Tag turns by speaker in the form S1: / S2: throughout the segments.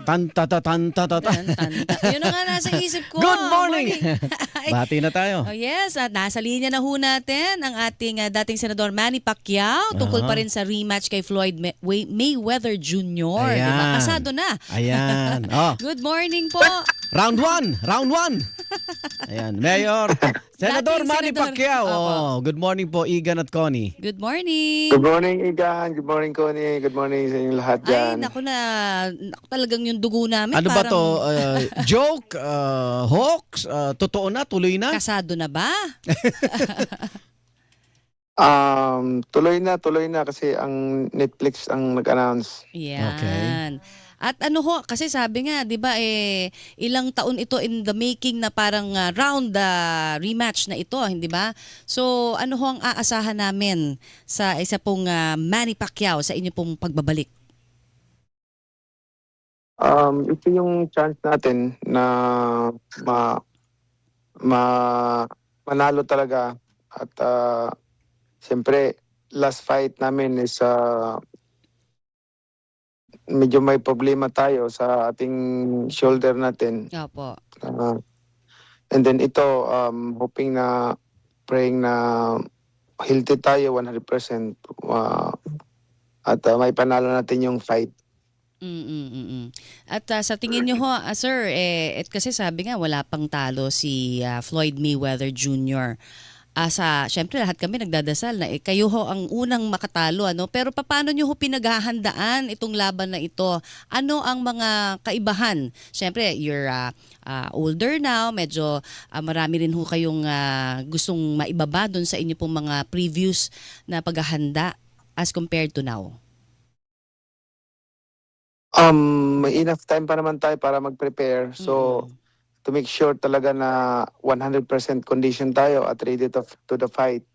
S1: Tan-ta-ta-tan-ta-ta-ta.
S2: Yun na nga nasa isip ko.
S1: Good morning!
S2: Ay,
S1: Bati na tayo.
S2: oh yes, at nasa linya na ho natin ang ating dating Senador Manny Pacquiao tungkol pa rin sa rematch kay Floyd Mayweather Jr.
S1: Ayan.
S2: Diba? Kasado na.
S1: Ayan. Oh,
S2: Good morning po.
S1: round 1! Round 1! Ayan, Mayor. Senador
S2: Dating
S1: Manny
S2: Senador.
S1: Pacquiao.
S2: Opo.
S1: Oh, good morning po, Igan at Connie.
S2: Good morning.
S3: Good morning, Igan. Good morning, Connie. Good morning sa inyong lahat
S2: Ay,
S3: dyan.
S2: naku talagang yung dugo namin.
S1: Ano ba
S2: parang
S1: to? Joke? Hoax? Totoo na? Tuloy na?
S2: kasado na ba?
S3: Tuloy na kasi ang Netflix ang nag-announce.
S2: Yan. At ano ho, kasi sabi nga, 'di ba ilang taon ito in the making na parang round rematch na ito, hindi ba? So, ano ho ang aasahan namin sa isa pong Manny Pacquiao sa inyo pong pagbabalik?
S3: Ito yung chance natin na ma, ma manalo talaga at siyempre last fight namin is medyo may problema tayo sa ating shoulder natin.
S2: Opo.
S3: And then ito hoping na praying na healthy tayo 100% at may panalo natin yung fight.
S2: At sa tingin nyo ho, sir, kasi sabi nga wala pang talo si Floyd Mayweather Jr. Syempre lahat kami nagdadasal na kayo ho ang unang makatalo, ano? Pero paano nyo ho pinaghahandaan itong laban na ito? Ano ang mga kaibahan? Syempre, you're older now, medyo marami rin ho kayong gustong maibaba doon sa inyo pong mga previous na paghahanda as compared to now.
S3: May enough time pa naman tayo para mag-prepare. So to make sure talaga na 100% condition tayo at ready to the fight.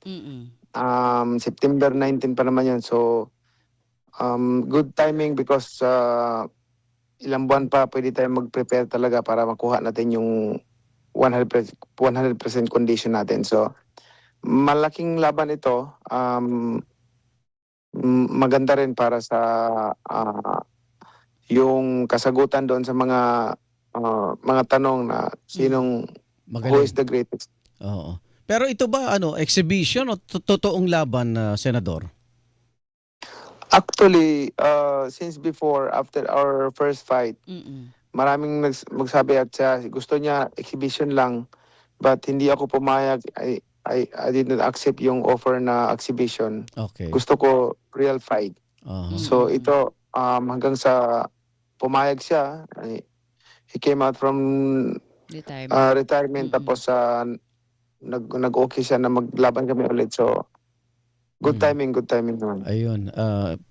S3: September 19 pa naman yun. So good timing because ilang buwan pa pwede tayo mag-prepare talaga para makuha natin yung 100% condition natin. So malaking laban ito. Maganda rin para sa yung kasagutan doon sa mga tanong na sinong who is the greatest.
S1: Oo. Pero ito ba exhibition o totoong laban, Senador?
S3: Actually, since before, after our first fight, maraming magsabi at gusto niya exhibition lang, but hindi ako pumayag. I did not accept yung offer na exhibition.
S1: Okay.
S3: Gusto ko real fight. So ito, hanggang sa pumayag siya, he came out from retirement tapos nag-okay siya na maglaban kami ulit. So good timing naman.
S1: Ayun.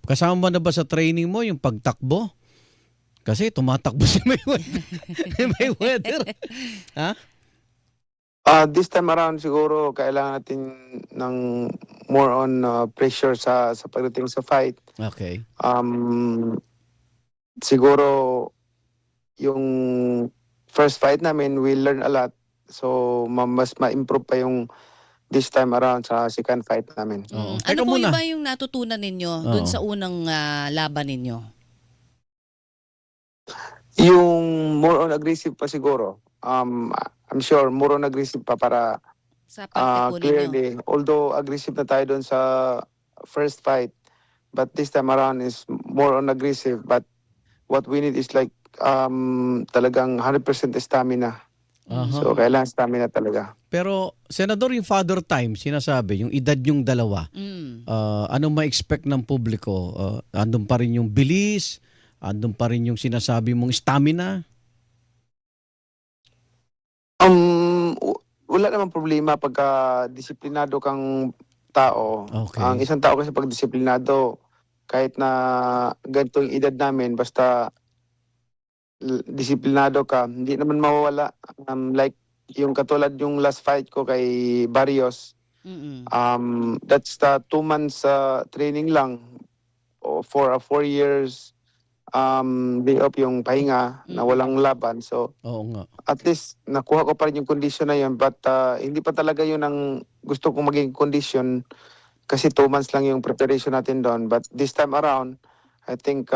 S1: Kasama mo na ba sa training mo yung pagtakbo? Kasi tumatakbo si Mayweather. Ha?
S3: This time around siguro kailangan natin ng more on pressure sa pagdating sa fight.
S1: Okay.
S3: Siguro yung first fight namin, we learn a lot. So mas ma-improve pa yung this time around sa second fight namin.
S1: Oo.
S2: Ano
S1: Teka
S2: po
S1: muna.
S2: ba yung natutunan ninyo doon sa unang laban ninyo?
S3: Yung more on aggressive pa siguro. I'm sure more on aggressive pa para
S2: Sa parte po ninyo?
S3: clearly. Although aggressive na tayo doon sa first fight, but this time around is more on aggressive. But what we need is like talagang 100% stamina. So kailangan stamina talaga.
S1: Pero Senador, yung father time sinasabi, yung edad yung dalawa. Anong ma-expect ng publiko? Andun pa rin yung bilis, andun pa rin yung sinasabi mong stamina.
S3: Wala namang problema pagka disiplinado kang tao.
S1: Okay.
S3: Ang isang tao kasi pag disiplinado, kahit na ganito yung edad namin, basta disiplinado ka, hindi naman mawawala. Like yung katulad yung last fight ko kay Barrios, that's the 2 months training lang for 4 years day off yung pahinga na walang laban. So
S1: Oo nga.
S3: at least nakuha ko pa rin yung condition na yun, but hindi pa talaga yun ang gusto kong maging condition kasi 2 months lang yung preparation natin doon. But this time around, I think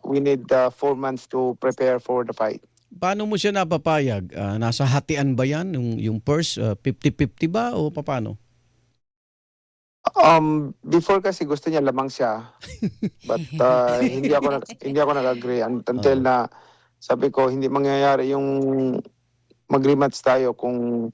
S3: we need 4 months to prepare for the fight.
S1: Paano mo siya napapayag? Nasa hatian ba yan? Yung purse, 50-50 ba o paano?
S3: Before kasi gusto niya lamang siya. But hindi ako nag-agree until
S1: Oo.
S3: na sabi ko hindi mangyayari yung mag-rematch tayo kung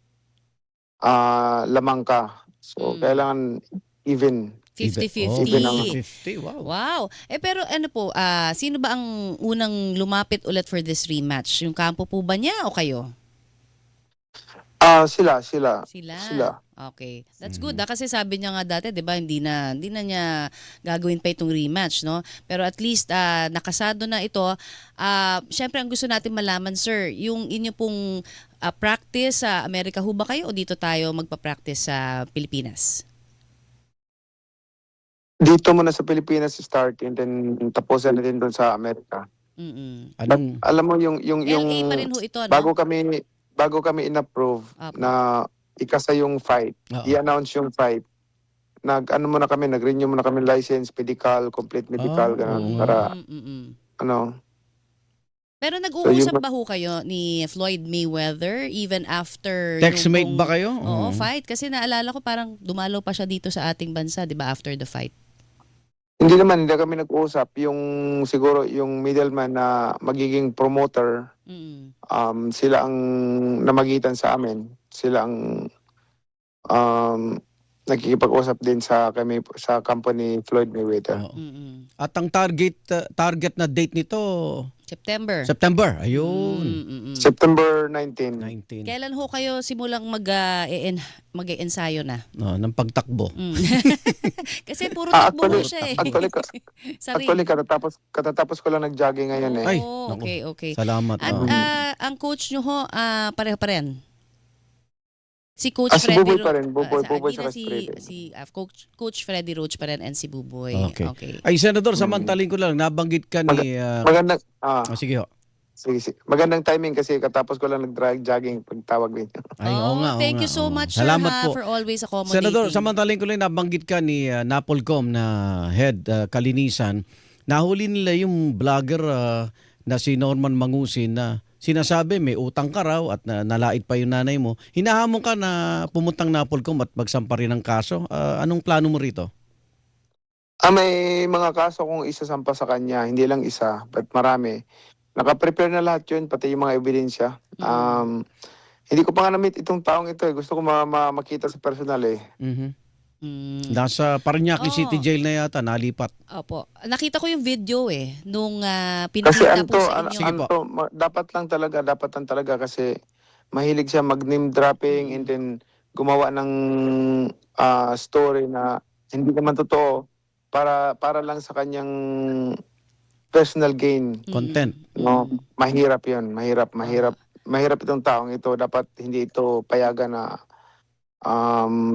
S3: lamang ka. So kailangan even.
S2: 50-50.
S3: Even ang-
S1: 50, wow.
S2: Wow. Pero ano po, sino ba ang unang lumapit ulit for this rematch? Yung kampo po ba niya o kayo?
S3: Sila.
S2: Sila. Okay. That's good. Kasi sabi niya nga dati, 'di ba, hindi na niya gagawin pa itong rematch, no? Pero at least nakasado na ito. Syempre ang gusto natin malaman, sir, yung inyo pong practice sa Amerika ho ba kayo o dito tayo magpa-practice sa Pilipinas?
S3: Dito muna sa Pilipinas start and then tapusin natin doon sa Amerika.
S2: Mm.
S3: But
S1: Anong
S3: alam mo yung
S2: LA pa rin ho ito, no?
S3: bago kami in-approve
S2: Apo.
S3: na ikasa yung fight,
S1: Oo.
S3: i-announce yung fight. Nag-renew muna kami license, medical, complete medical,
S1: oo
S3: ganun,
S1: nga.
S3: para ano.
S2: Pero
S3: So,
S2: nag-uusap ba ho kayo ni Floyd Mayweather even after
S1: Textmate
S2: yung
S1: ba kayo?
S2: Oo,
S1: Oo.
S2: fight. Kasi naalala ko parang dumalo pa siya dito sa ating bansa, di ba, after the fight.
S3: Hindi kami nag-uusap. Siguro yung middleman na magiging promoter,
S2: Mm.
S3: sila ang namagitan sa amin. Sila ang nakikipag-usap din sa company Floyd Mayweather.
S1: Oo.
S2: Mm-mm.
S1: At ang target na date nito,
S2: September.
S1: September. Ayun.
S2: Mm-mm.
S3: September 19.
S1: 19.
S2: Kailan ho kayo simulang mag-ensayo na?
S1: No, ng pagtakbo.
S2: Mm. Kasi puro takbo ho siya eh. Sa ring.
S3: Actually, katatapos ko lang nag-jogging ngayon eh.
S1: Ay,
S2: Oo,
S1: naku.
S2: okay.
S1: Salamat.
S2: At
S1: Oo.
S2: ang coach nyo ho, pareho pa rin? Si Coach
S3: Si
S2: Freddy
S3: Buboy pa
S2: Ro-
S3: rin. Buboy
S2: hindi
S3: saka
S2: na
S3: Freddy.
S2: Coach Freddy Roach pa rin and si Buboy.
S1: Okay. Ay, Senador, samantaling ko lang, nabanggit ka ni...
S3: Magandang,
S1: sige ho.
S3: sige. Magandang timing kasi katapos ko lang nag-jogging pagtawag ninyo.
S1: Ay, oo nga.
S2: Thank you so much, sir,
S1: Salamat po.
S2: for always accommodating.
S1: Senador, samantaling ko lang, nabanggit ka ni Napolcom na head kalinisan. Nahuli nila yung vlogger na si Norman Mangusin na sinasabi may utang ka raw at nalait pa yung nanay mo. Hinahamon ka na pumuntang Napolcom at magsampa rin ng kaso. Anong plano mo rito?
S3: May mga kaso kong isasampa sa kanya. Hindi lang isa, but marami. Naka-prepare na lahat yun, pati yung mga ebidensya. Hindi ko pa nga na-meet itong taong ito eh. Gusto ko makita sa personal eh.
S1: Mhm.
S2: Mm.
S1: Nasa Parañaque
S2: Oo.
S1: City Jail na yata, nalipat.
S2: Opo. Nakita ko yung video nung
S3: Kasi
S2: pinakita po sa inyo.
S1: Sige po.
S3: dapat lang talaga kasi mahilig siya mag-name dropping and then gumawa ng story na hindi naman totoo para lang sa kanyang personal gain.
S1: Content.
S3: No, mahirap 'yun. Mahirap itong taong ito. Dapat hindi ito payagan na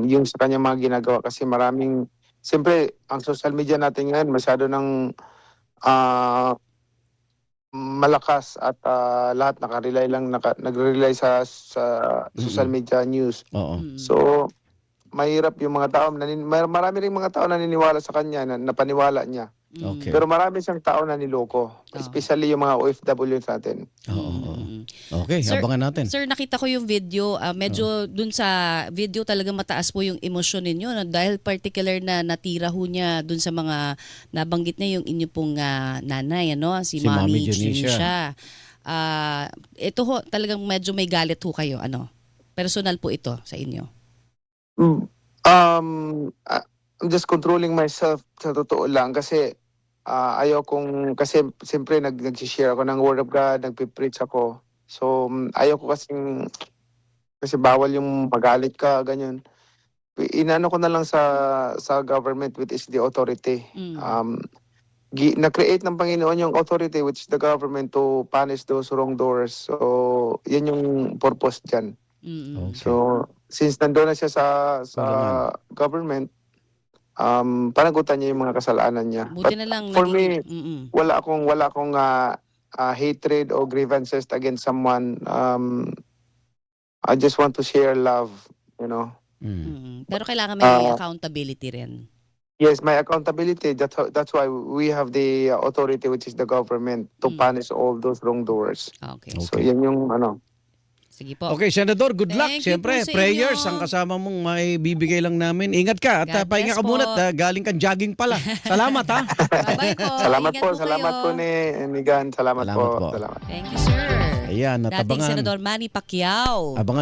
S3: yung sa kanyang mga ginagawa kasi siyempre ang social media natin ngayon masyado ng malakas at lahat nagre-rely sa social media news.
S1: Oo.
S3: So mahirap yung mga tao marami ring mga tao naniniwala sa kanya na napaniwala niya.
S1: Okay.
S3: Pero marami siyang tao na niloko, especially yung mga OFW natin.
S1: Oo. Okay,
S2: Sir-
S1: abangan natin.
S2: Sir, nakita ko yung video. Medyo dun sa video talaga mataas po yung emosyon ninyo, no? Dahil particular na natira ho niya dun sa mga nabanggit na yung inyo pong nanay, si
S1: Si Mami
S2: Mami
S1: Junicia.
S2: Junicia. Ito ho, talagang medyo may galit ho kayo. Personal po ito sa inyo.
S3: I'm just controlling myself sa totoo lang kasi kasi siyempre nag-share ako ng word of God, nagpi-preach ako. So ayaw ko kasi bawal yung magalit ka, ganyan. Inano ko na lang sa government which is the authority. Na-create ng Panginoon yung authority which is the government to punish those wrongdoers. So yan yung purpose dyan.
S1: Okay.
S3: So since nandoon na siya sa
S1: Kulungan.
S3: government, panagutan niya yung mga kasalanan niya.
S2: Buti na lang
S3: for me,
S2: Mm-mm.
S3: wala akong hatred or grievances against someone. I just want to share love, you know.
S2: Pero kailangan may accountability rin.
S3: Yes, my accountability. That's why we have the authority, which is the government, to punish all those wrongdoers.
S2: Okay.
S3: So
S1: Okay.
S3: yan yung ano.
S2: Sige po.
S1: Okay, Senador, good luck.
S2: Thank you
S1: Siyempre,
S2: po sa
S1: prayers
S2: inyo.
S1: ang kasama mong maibibigay lang namin. Ingat ka at
S2: God
S1: pahinga
S2: bless
S1: ka muna
S2: po.
S1: at galing kang jogging pala. Salamat ha.
S2: Bye-bye po.
S3: Salamat
S2: Ingat
S3: po, salamat
S2: kayo.
S3: po ni Gan. Salamat
S1: Salamat po.
S3: Salamat.
S2: Thank you, sir.
S1: Ayan,
S2: Dating
S1: natabangan.
S2: Senador Manny Pacquiao.
S1: Abangan